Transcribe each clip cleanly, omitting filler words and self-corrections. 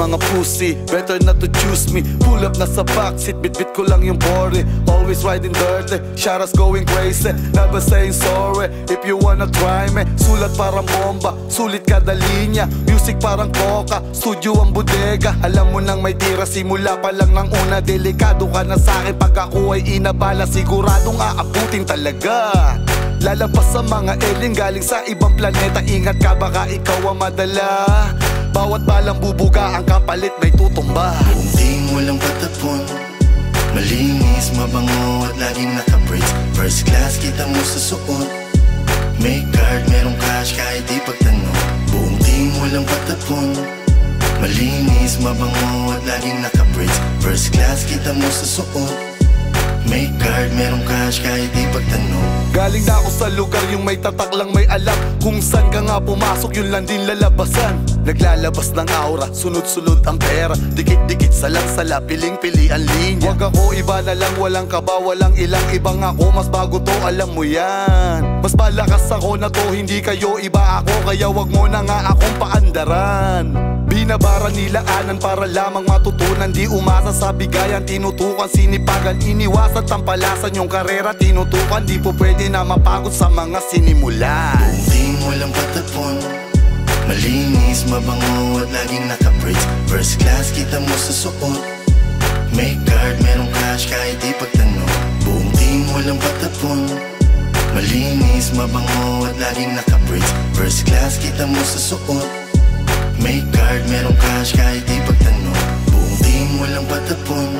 mga pussy, better not to choose me. Pull up na sa backseat, bit-bit ko lang yung body. Always riding dirty, sharas going crazy. Never saying sorry, if you wanna try me. Sulat parang bomba, sulit kada linya. Music parang coca, studio ang bodega. Alam mo nang may tira, simula pa lang ng una. Delikado ka na sa'kin pag ako ay inabala. Siguradong aabutin talaga. Lalabas sa mga alien galing sa ibang planeta. Ingat ka baka ikaw ang madala. Bawat balang bubuga ang kapalit may tutumba. Buong team walang patapon, malinis, mabango at laging naka-braids. First class kita mo sa suot, may card, merong cash kahit di pagtanong. Buong team walang patapon, malinis, mabango at laging naka-braids. First class kita mo sa suot, may card, merong cash kahit di pagtanong. Galing na ako sa lugar yung may tatak lang may alam. Kung saan ka nga pumasok yun lang din lalabasan. Naglalabas ng aura, sunod-sunod ang pera. Dikit-dikit salang-sala, piling-pili ang linya. Wag ako iba na lang, walang kaba, walang ilang ibang ako. Mas bago to, alam mo yan. Mas malakas ako na to, hindi kayo iba ako. Kaya wag mo na nga akong paandaran. Binabara nilaanan para lamang matutunan. Di umasa sa bigayan, tinutukan, sinipagan. Iniwasan, tampalasan yung karera, tinutukan. Di po pwede na mapagod sa mga sinimulan. Buong team walang patapon, malinis, mabango at laging naka-braids. First class kita mo sa suot, may card, merong cash kahit di pagtanong. Buong team walang patapon, malinis, mabango at laging naka-braids. First class kita mo sa suot, may card, merong cash kahit di pagtanong. Buong team walang patapon,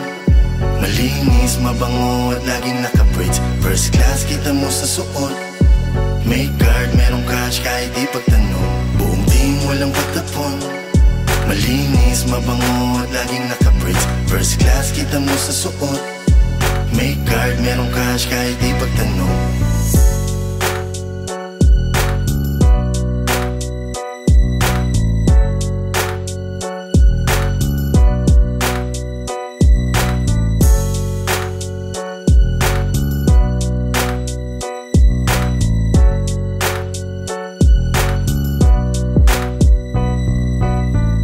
malinis, mabango at laging naka-braids. First class kita mo sa suot, may card, merong cash kahit di pagtanong. Buong team walang patapon, malinis, mabango at laging naka-braids. First class kita mo sa suot, may card, merong cash kahit di pagtanong.